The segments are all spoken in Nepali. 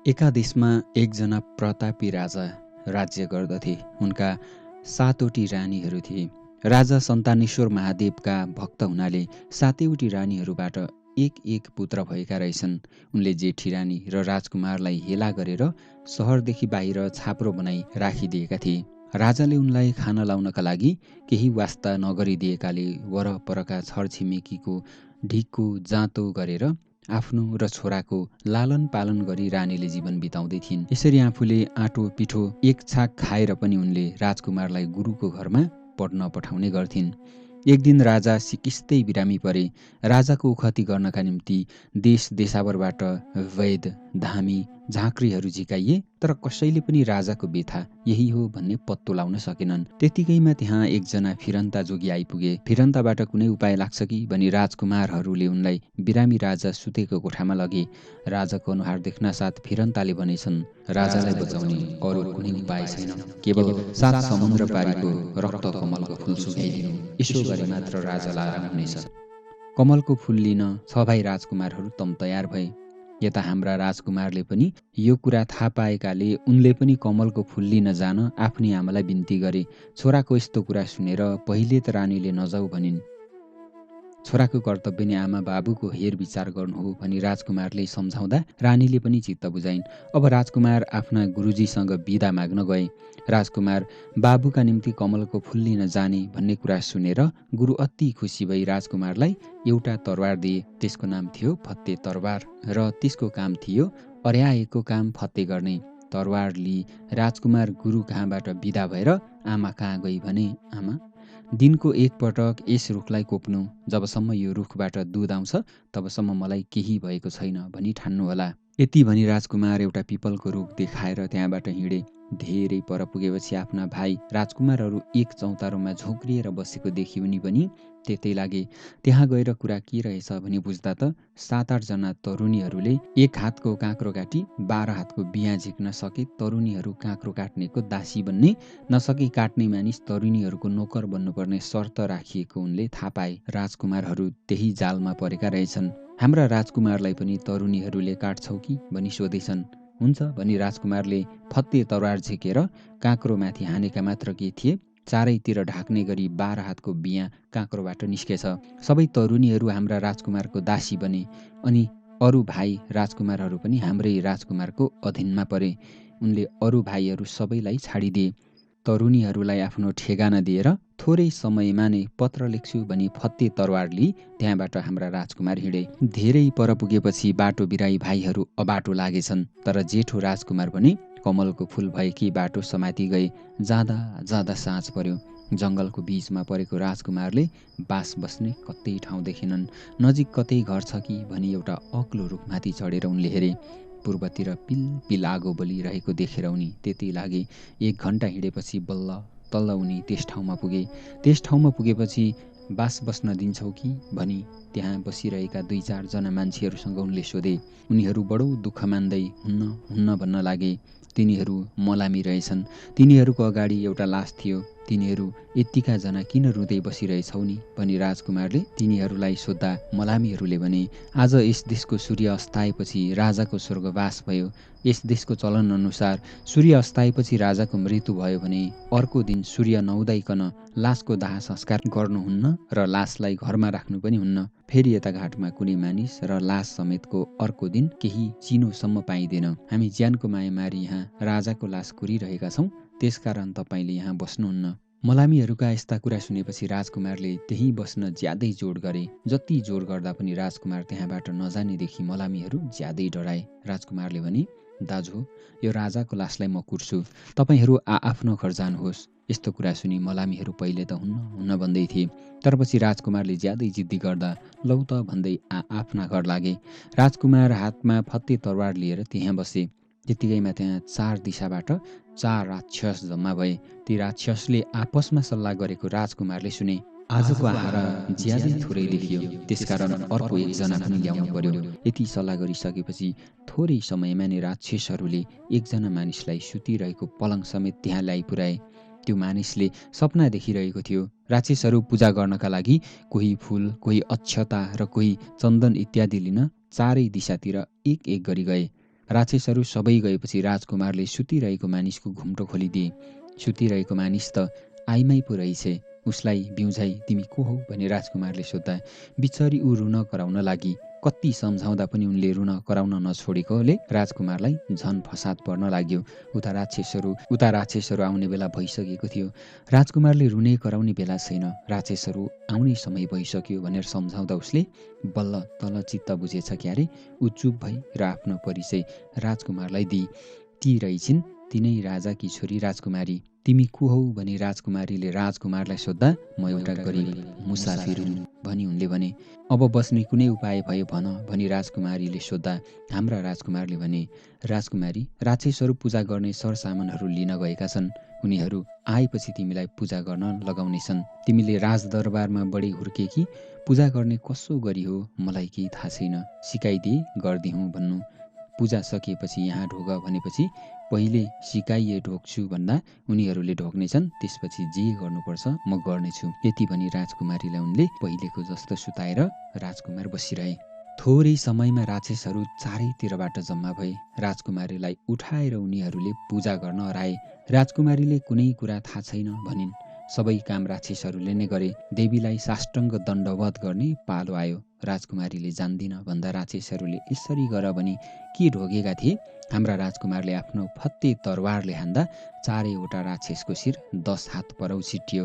एका देशमा एकजना प्रतापी राजा राज्य गर्दथे। उनका 7वटी रानीहरू थिए। राजा सन्तानेश्वर महादेवका भक्त हुनाले 7वटी रानीहरूबाट एक एक पुत्र भएका रहेछन्। उनले जेठी रानी र राजकुमारलाई हेला गरेर सहरदेखि बाहिर छाप्रो बनाई राखिदिएका थिए। राजाले उनलाई खान लाउनका लागि केही वास्ता नगरिदिएकाले वरपरका छरछिमेकीको ढिक्को जाँतो गरेर आफ्नो र छोराको लालन पालन गरी रानीले जीवन बिताउँदै थिइन्। यसरी आफूले आँटो पिठो एक छाक खाएर पनि उनले राजकुमारलाई गुरुको घरमा पढ्न पठाउने गर्थिन्। एक दिन राजा सिकिस्तै बिरामी परे। राजाको उखति गर्नका निम्ति देश देशावरबाट वैद धामी झाँक्रीहरू झिकाइए, तर कसैले पनि राजाको व्यथा यही हो भन्ने पत्तो लाउन सकेनन्। त्यतिकैमा त्यहाँ एकजना फिरन्ता जोगी आइपुगे। फिरन्ताबाट कुनै उपाय लाग्छ कि भनी राजकुमारहरूले उनलाई बिरामी राजा सुतेको कोठामा लगे। राजाको अनुहार देख्न साथ फिरन्ताले भनेछन्, राजालाई बचाउने अरू कुनै उपाय छैन, केवल 7 समुद्र पारीको रक्त कमलको फुल सुकाइदिनु। यसो गरे मात्र राजालाई आराम हुनेछ। कमलको फुल लिन 6 भाइ राजकुमारहरू तम तयार भए। यता हाम्रा राजकुमारले पनि यो कुरा थाहा पाएकाले उनले पनि कमलको फुल लिन जान आफ्नी आमालाई बिन्ती गरे। छोराको यस्तो कुरा सुनेर पहिले त रानीले नजाऊ भनिन्। छोराको कर्तव्य नै आमा बाबुको हेर विचार गर्नु हो भनी राजकुमारले सम्झाउँदा रानीले पनि चित्त बुझाइन्। अब राजकुमार आफ्ना गुरुजीसँग बिदा माग्न गए। राजकुमार बाबुका निम्ति कमलको फुल लिन जाने भन्ने कुरा सुनेर गुरु अति खुसी भई राजकुमारलाई एउटा तरवार दिए। त्यसको नाम थियो फत्ते तरवार र त्यसको काम थियो अर्याएको काम फत्ते गर्ने। तरवार लिई राजकुमार गुरु कहाँबाट बिदा भएर आमा कहाँ गई भने, आमा, दिनको एक पटक यस रुखलाई कोप्नु, जबसम्म यो रुखबाट दुध आउँछ तबसम्म मलाई केही भएको छैन भनी ठान्नुहोला। यति भनी राजकुमार एउटा पिपलको रुख देखाएर त्यहाँबाट हिँडे। धेरै पर पुगेपछि आफ्ना भाइ राजकुमारहरू एक चौतारोमा झोक्रिएर बसेको देखि उनी पनि त्यतै लागे। त्यहाँ गएर कुरा के रहेछ भनी बुझ्दा त 7-8 जना तरुणीहरूले एक हातको काँक्रो काटी 12 हातको बिहा झिक्न सके तरुणीहरू काँक्रो काट्नेको दासी बन्ने, नसकी काट्ने मानिस तरुणीहरूको नोकर बन्नुपर्ने शर्त राखिएको उनले थाहा पाए। राजकुमारहरू त्यही जालमा परेका रहेछन्। हाम्रा राजकुमारलाई पनि तरुणीहरूले काट्छौ कि भनी सोधेछन्। हुन्छ भनी राजकुमारले फत्ते तरवार झिकेर काँक्रोमाथि हानेका मात्र के थिए, चारैतिर ढाक्ने गरी 12 हातको बिहा काँक्रोबाट निस्केछ। सबै तरुणीहरू हाम्रा राजकुमारको दासी बने अनि अरू भाइ राजकुमारहरू पनि हाम्रै राजकुमारको अधीनमा परे। उनले अरू भाइहरू सबैलाई छाडिदिए। तरुणीहरूलाई आफ्नो ठेगाना दिएर थोरै समयमा नै पत्र लेख्छु भनी फत्ते तरवार लिई त्यहाँबाट हाम्रा राजकुमार हिँडे। धेरै पर पुगेपछि बाटो बिराई भाइहरू अबाटो लागेछन्, तर जेठो राजकुमार पनि कमलको फुल भएकी बाटो समाती गए। जाँदा जाँदा साँझ पर्यो। जङ्गलको बीचमा परेको राजकुमारले बास बस्ने कतै ठाउँ देखेनन्। नजिक कतै घर छ कि भनी एउटा अग्लो रुखमाथि चढेर उनले हेरे। पूर्वतिर पिल आगो बलिरहेको देखेर उनी त्यतै लागे। 1 घण्टा हिँडेपछि बल्ल तल्ल उनी त्यस ठाउँमा पुगे। त्यस ठाउँमा पुगेपछि बास बस्न दिन्छौ कि भनी त्यहाँ बसिरहेका 2-4 जना मान्छेहरूसँग उनले सोधे। उनीहरू बडो दुःख मान्दै हुन्न भन्न लागे। तिनीहरू मलामी रहेछन्। तिनीहरूको अगाडि एउटा लास थियो। तिनीहरू यत्तिका जना किन रुँदै बसिरहेछौ नि भनी राजकुमारले तिनीहरूलाई सोद्धा मलामीहरूले भने, आज यस देशको सूर्य अस्ताएपछि राजाको स्वर्गवास भयो। यस देशको चलन अनुसार सूर्य अस्ताएपछि राजाको मृत्यु भयो भने अर्को दिन सूर्य नउदाइकन लासको दाह संस्कार गर्नुहुन्न र लासलाई घरमा राख्नु पनि हुन्न। फेरि यता घाटमा कुनै मानिस र लास समेतको अर्को दिन केही चिनोसम्म पाइँदैन। हामी ज्यानको माया मारी यहाँ राजाको लास कुरिरहेका छौँ, त्यसकारण तपाईँले यहाँ बस्नुहुन्न। मलामीहरूका यस्ता कुरा सुनेपछि राजकुमारले त्यही बस्न ज्यादै जोड गरे। जति जोड गर्दा पनि राजकुमार त्यहाँबाट नजानेदेखि मलामीहरू ज्यादै डराए। राजकुमारले भने, दाजु, यो राजाको लासलाई म कुर्छु, तपाईँहरू आफ्नो घर जानुहोस्। यस्तो कुरा सुनि मलामीहरू पहिले त हुन्न भन्दै थिए, तर पछि राजकुमारले ज्यादै जिद्दी गर्दा लौ त भन्दै आफ्ना घर लागे। राजकुमार हातमा फत्ते तरवार लिएर त्यहाँ बसे। त्यतिकैमा त्यहाँ 4 दिशाबाट 4 राक्षस जम्मा भए। ती राक्षसले आपसमा सल्लाह गरेको राजकुमारले सुने। आजको आहार ज्यादै थोरै देखियो, त्यसकारण अर्को एकजना पनि ल्याउनु पर्यो। यति सल्लाह गरिसकेपछि थोरै समयमा नै राक्षसहरूले एकजना मानिसलाई सुतिरहेको पलङ समेत त्यहाँ ल्याइ पुर्याए। त्यो मानिसले सपना देखिरहेको थियो। राक्षसहरू पूजा गर्नका लागि कोही फूल, कोही अक्षता र कोही चन्दन इत्यादि लिन चारै दिशातिर एक एक गरी गए। राक्षसहरू सबै गएपछि राजकुमारले सुतिरहेको मानिसको घुम्टो खोलिदिए। सुतिरहेको मानिस त आइमाई पो रहेछे। उसलाई बिउझाइ तिमी को हौ भने राजकुमारले सोद्धा बिचरी ऊ रुन कराउन लागि। कति सम्झाउँदा पनि उनले रुन कराउन नछोडेकोले राजकुमारलाई झन फसाद पर्न लाग्यो। उता राक्षसहरू आउने बेला भइसकेको थियो। राजकुमारले रुने कराउने बेला छैन, राक्षसहरू आउने समय भइसक्यो भनेर सम्झाउँदा उसले बल्ल तल चित्त बुझेछ क्यारे। ऊ चुप भई र आफ्नो परिचय राजकुमारलाई दिई ती रहेछिन् तिनै राजाकी छोरी राजकुमारी। तिमी को हौ भनी राजकुमारीले राजकुमारलाई सोद्धा म एउटा गरिब मुसाफिर हुँ भनी उनले भने। अब बस्ने कुनै उपाय भए भन भनी राजकुमारीले सोद्धा हाम्रा राजकुमारले भने राजकुमारी राक्षसहरू पूजा गर्ने सरसामानहरू लिन गएका छन्। उनीहरू आएपछि तिमीलाई पूजा गर्न लगाउनेछन्। तिमीले राजदरबारमा बढी हुर्केकी पूजा गर्ने कसो गरी हो मलाई केही थाहा छैन, सिकाइदिए गर्दिहुँ भन्नु। पूजा सकिएपछि यहाँ ढोग भनेपछि पहिले सिकाइए ढोग्छु भन्दा उनीहरूले ढोग्नेछन्, त्यसपछि जे गर्नुपर्छ म गर्नेछु। यति भनी राजकुमारीलाई उनले पहिलेको जस्तो सुताएर राजकुमार बसिरहे। थोरै समयमा राक्षसहरू चारैतिरबाट जम्मा भए। राजकुमारीलाई उठाएर उनीहरूले पूजा गर्न हराए। राजकुमारीले कुनै कुरा थाहा छैन भनिन्। सबै काम राक्षसहरूले नै गरे। देवीलाई साष्टाङ्ग दण्डवत गर्ने पालो आयो। राजकुमारीले जान्दिन भन्दा राक्षसहरूले यसरी गर भनी के ढोगेका थिए। हाम्रा राजकुमारले आफ्नो फत्ते तरवारले हान्दा चारैवटा राक्षसको शिर 10 हात परौ छिट्टियो।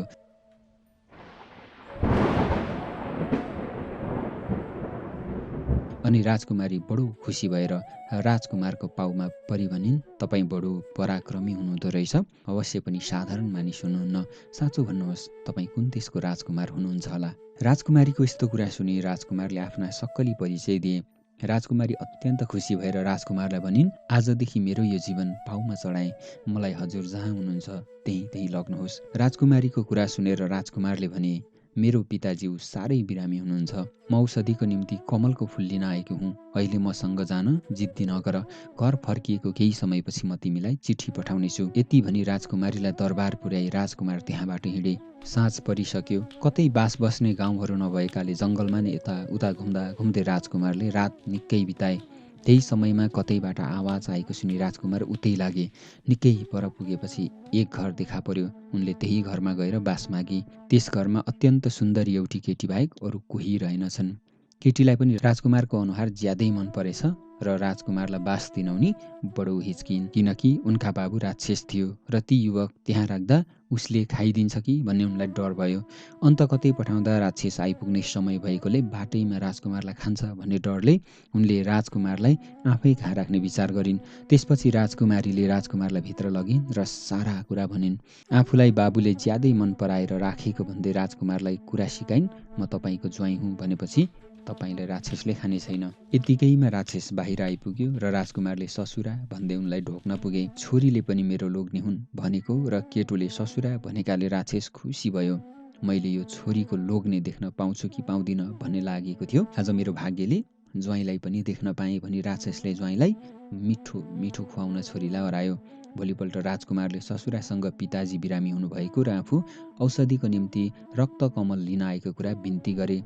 अनि राजकुमारी बडो खुसी भएर राजकुमारको पाउमा परि भनिन् तपाईँ बडो पराक्रमी हुनुहुँदो रहेछ, अवश्य पनि साधारण मानिस हुनुहुन्न। साँचो भन्नुहोस् तपाईँ कुन देशको राजकुमार हुनुहुन्छ होला। राजकुमारीको यस्तो कुरा सुनि राजकुमारले आफ्ना सक्कली परिचय दिए। राजकुमारी अत्यन्त खुसी भएर राजकुमारलाई भनिन् आजदेखि मेरो यो जीवन पाउमा चढाएँ, मलाई हजुर जहाँ हुनुहुन्छ त्यहीँ लग्नुहोस्। राजकुमारीको कुरा सुनेर राजकुमारले भने मेरो पिताज्यू साह्रै बिरामी हुनुहुन्छ, म औषधिको निम्ति कमलको फुल लिन आएको हुँ। अहिले मसँग जान जिद्दी नगर, घर फर्किएको केही समयपछि म तिमीलाई चिठी पठाउनेछु। यति भनी राजकुमारीलाई दरबार पुर्याई राजकुमार त्यहाँबाट हिँडे। साँझ परिसक्यो। कतै बास बस्ने गाउँहरू नभएकाले जङ्गलमा नै यता उता घुम्दै राजकुमारले रात निकै बिताए। त्यही समयमा कतैबाट आवाज आएको सुनि राजकुमार उतै लागे। निकै पर पुगेपछि एक घर देखा पर्यो। उनले त्यही घरमा गएर बास मागे। त्यस घरमा अत्यन्त सुन्दरी एउटी केटी बाहेक अरू कोही रहेनछन्। केटीलाई पनि राजकुमारको अनुहार ज्यादै मन परेछ र राजकुमारलाई बास दिन उनी बडो हिचकिन्, किनकि उनका बाबु राक्षस थियो र ती युवक त्यहाँ राख्दा उसले खाइदिन्छ कि भन्ने उनलाई डर भयो। अन्त कतै पठाउँदा राक्षस आइपुग्ने समय भएकोले बाटैमा राजकुमारलाई खान्छ भन्ने डरले उनले राजकुमारलाई आफै खा राख्ने विचार गरिन्। त्यसपछि राजकुमारीले राजकुमारलाई भित्र लगिन् र सारा कुरा भनिन्। आफूलाई बाबुले ज्यादै मन पराएर राखेको भन्दै राजकुमारलाई कुरा सिकाइन्। म तपाईँको ज्वाइँ हुँ भनेपछि तपाईँलाई राक्षसले खाने छैन। यतिकैमा राक्षस बाहिर आइपुग्यो र राजकुमारले ससुरा भन्दै उनलाई ढोक्न पुगे। छोरीले पनि मेरो लोग्ने हुन् भनेको र केटोले ससुरा भनेकाले राक्षस खुसी भयो। मैले यो छोरीको लोग्ने देख्न पाउँछु कि पाउँदिन भन्ने लागेको थियो। आज मेरो भाग्यले ज्वाइँलाई पनि देख्न पाएँ भनी राक्षसले ज्वाइँलाई मिठो मिठो खुवाउन छोरीलाई हरायो। भोलिपल्ट राजकुमारले ससुरासँग पिताजी बिरामी हुनुभएको र आफू औषधिको निम्ति रक्त कमल लिन आएको कुरा बिन्ती गरे।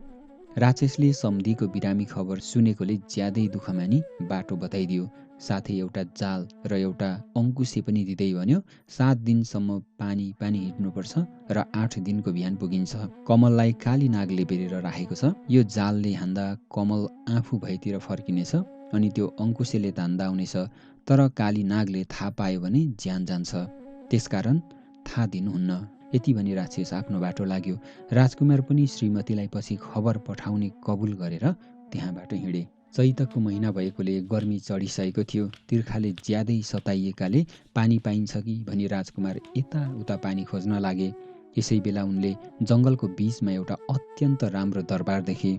राक्षसले सम्धीको बिरामी खबर सुनेकोले ज्यादै दुःख मानी बाटो बताइदियो। साथै एउटा जाल र एउटा अङ्कुशे पनि दिँदै भन्यो 7 दिनसम्म पानी हिँड्नुपर्छ र 8 दिनको बिहान पुगिन्छ। कमललाई काली नागले बेरेर राखेको छ। यो जालले हान्दा कमल आफू भएतिर फर्किनेछ अनि त्यो अङ्कुशेले तान्दा आउनेछ, तर काली नागले थाहा पायो भने ज्यान जान्छ, त्यसकारण थाहा दिनुहुन्न। यति भनी राक्षस आफ्नो बाटो लाग्यो। राजकुमार पनि श्रीमतीलाई पछि खबर पठाउने कबुल गरेर त्यहाँबाट हिँडे। चैतको महिना भएकोले गर्मी चढिसकेको थियो। तिर्खाले ज्यादै सताइएकाले पानी पाइन्छ कि भनी राजकुमार यताउता पानी खोज्न लागे। यसै बेला उनले जङ्गलको बीचमा एउटा अत्यन्त राम्रो दरबार देखे।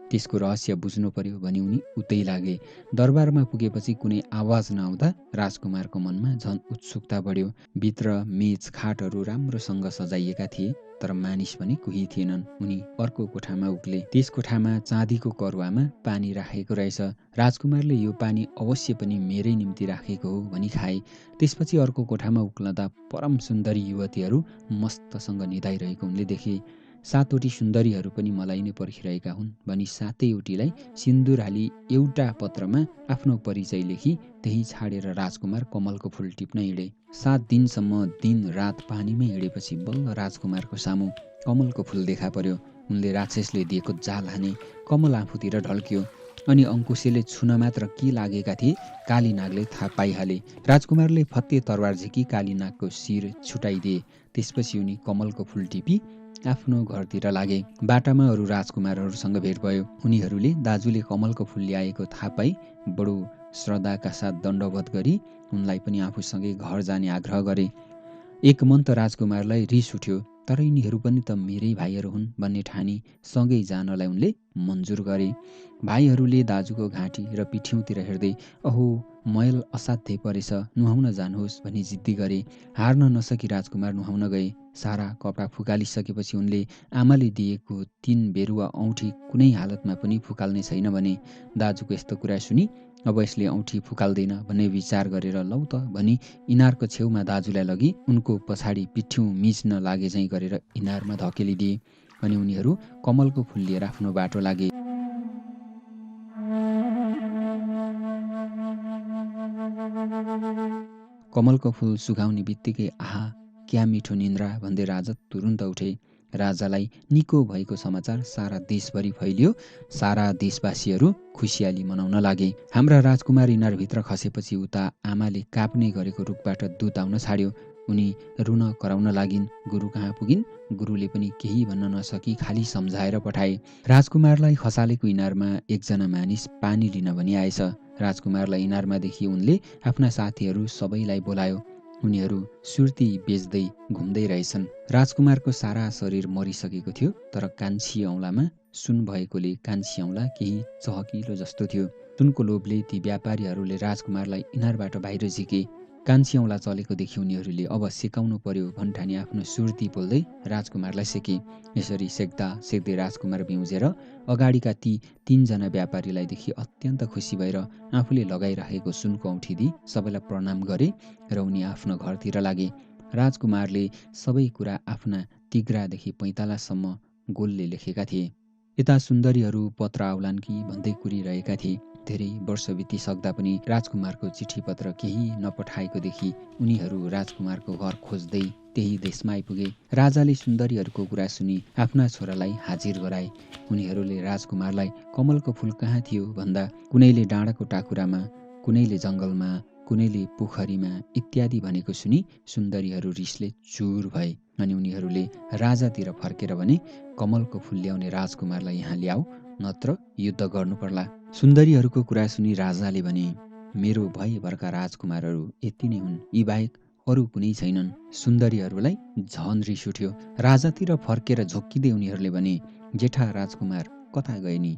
त्यसको रहस्य बुझ्नु पर्यो भनी उनी उतै लागे। दरबारमा पुगेपछि कुनै आवाज नआउँदा राजकुमारको मनमा झन उत्सुकता बढ्यो। भित्र मेच खाटहरू राम्रोसँग सजाइएका थिए, तर मानिस भने कोही थिएनन्। उनी अर्को कोठामा उक्ले। त्यस कोठामा चाँदीको करुवामा पानी राखेको रहेछ। राजकुमारले यो पानी अवश्य पनि मेरै निम्ति राखेको हो भनी खाए। त्यसपछि अर्को कोठामा उक्लँदा परम सुन्दरी युवतीहरू मस्तसँग निदाइरहेको उनले देखे। सातवटी सुन्दरीहरू पनि मलाई नै पर्खिरहेका हुन् भनी सातैवटीलाई सिन्दुर हाली एउटा पत्रमा आफ्नो परिचय लेखी त्यही छाडेर राजकुमार कमलको फुल टिप्न हिँडे। 7 दिनसम्म दिन रात पानीमै हिँडेपछि बल्ल राजकुमारको सामु कमलको फुल देखा पर्यो। उनले राक्षसले दिएको जाल हाने कमल आफूतिर ढल्कियो अनि अङ्कुशेले छुन मात्र के लागेका थिए कालीनागले थाहा पाइहाले। राजकुमारले फत्ते तरवार झिकी कालीनागको शिर छुटाइदिए। त्यसपछि उनी कमलको फुल टिपी आफ्नो घरतिर लागे। बाटामा अरू राजकुमारहरूसँग भेट भयो। उनीहरूले दाजुले कमलको फुल ल्याएको थाहा पाई बडो श्रद्धाका साथ दण्डवत गरी उनलाई पनि आफूसँगै घर जाने आग्रह गरे। एकमन्त राजकुमारलाई रिस उठ्यो, तर यिनीहरू पनि त मेरै भाइहरू हुन् भन्ने ठानी सँगै जानलाई उनले मन्जुर गरे। भाइहरूले दाजुको घाँटी र पिठ्यौँतिर हेर्दै अहो मैल असाध्यै परेछ, नुहाउन जानुहोस् भनी जिद्दी गरे। हार्न नसकी राजकुमार नुहाउन गए। सारा कपडा फुकालिसकेपछि उनले आमाले दिएको 3 बेरुवा औँठी कुनै हालतमा पनि फुकाल्ने छैन भने। दाजुको यस्तो कुरा सुनि अब यसले औँठी फुकाल्दैन भन्ने विचार गरेर लौ त भनी इनारको छेउमा दाजुलाई लगी उनको पछाडि पिठ्यौँ मिच्न लागे झैँ गरेर इनारमा धकेलिदिए अनि उनीहरू कमलको फुल लिएर आफ्नो बाटो लागे। कमलको फुल सुकाउने बित्तिकै आहा क्या मिठो निन्द्रा भन्दै राजा तुरुन्त उठे। राजालाई निको भएको समाचार सारा देशभरि फैलियो। सारा देशवासीहरू खुसियाली मनाउन लागे। हाम्रा राजकुमार इनारभित्र खसेपछि उता आमाले काप्ने गरेको रुखबाट दुध आउन छाड्यो। उनी रुन कराउन लागिन्। गुरु कहाँ पुगिन्। गुरुले पनि केही भन्न नसकी खाली सम्झाएर पठाए। राजकुमारलाई खसालेको इनारमा एकजना मानिस पानी लिन भनी आएछ। राजकुमारलाई इनारमा देखि उनले आफ्ना साथीहरू सबैलाई बोलायो। उनीहरू सुर्ती बेच्दै घुम्दै रहेछन्। राजकुमारको सारा शरीर मरिसकेको थियो, तर कान्छी औँलामा सुन भएकोले कान्छी औँला केही चहकिलो जस्तो थियो। सुनको लोभले ती व्यापारीहरूले राजकुमारलाई इनारबाट बाहिर झिके। कान्छी औँला चलेको देखि उनीहरूले अब सेकाउनु पर्यो भन्ठानी आफ्नो सुर्ती पोल्दै राजकुमारलाई सेके। यसरी सेक्दा सेक्दै राजकुमार बिउजेर अगाडिका ती 3 जना व्यापारीलाई देखि अत्यन्त खुसी भएर आफूले लगाइराखेको सुनको औँठी दिई सबैलाई प्रणाम गरे र उनी आफ्नो घरतिर लागे। राजकुमारले सबै कुरा आफ्ना तिग्रादेखि पैतालासम्म गोलले लेखेका थिए। यता सुन्दरीहरू पत्र आउलान् कि भन्दै कुरिरहेका थिए। धेरै वर्ष बितिसक्दा पनि राजकुमारको चिठी पत्र केही नपठाएको देखि उनीहरू राजकुमारको घर खोज्दै त्यही देशमा आइपुगे। राजाले सुन्दरीहरूको कुरा सुनि आफ्ना छोरालाई हाजिर गराए। उनीहरूले राजकुमारलाई कमलको फुल कहाँ थियो भन्दा कुनैले डाँडाको टाकुरामा, कुनैले जङ्गलमा, कुनैले पोखरीमा इत्यादि भनेको सुनि सुन्दरीहरू रिसले चुर भए अनि उनीहरूले राजातिर फर्केर भने कमलको फुल ल्याउने राजकुमारलाई यहाँ ल्याऊ नत्र युद्ध गर्नु पर्ला। सुन्दरीहरूको कुरा सुनि राजाले भने मेरो भयभरका राजकुमारहरू यति नै हुन्, यी बाहेक अरू कुनै छैनन्। सुन्दरीहरूलाई झन रिस उठ्यो। राजातिर फर्केर झोक्किँदै उनीहरूले भने जेठा राजकुमार कता गए नि।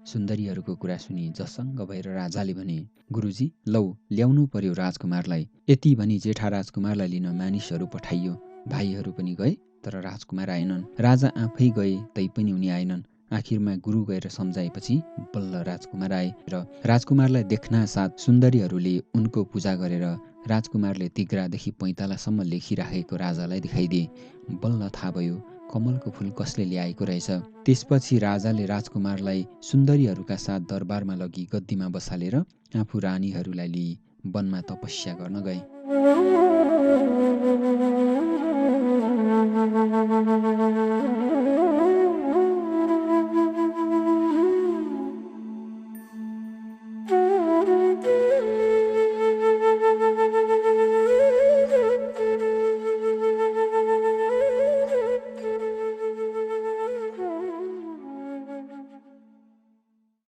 सुन्दरीहरूको कुरा सुनि जसङ्ग भएर राजाले भने गुरुजी लौ ल्याउनु पर्यो राजकुमारलाई। यति भनी जेठा राजकुमारलाई लिन मानिसहरू पठाइयो। भाइहरू पनि गए तर राजकुमार आएनन्। राजा आफै गए तैपनि उनी आएनन्। आखिरमा गुरु गएर सम्झाएपछि बल्ल राजकुमार आए र राजकुमारलाई देख्ना साथ सुन्दरीहरूले उनको पूजा गरेर राजकुमारले तिग्रादेखि पैतालासम्म लेखिराखेको राजालाई देखाइदिए। बल्ल थाहा भयो कमलको फुल कसले ल्याएको रहेछ। त्यसपछि राजाले राजकुमारलाई सुन्दरीहरूका साथ दरबारमा लगी गद्दीमा बसालेर आफू रानीहरूलाई लिई वनमा तपस्या गर्न गए।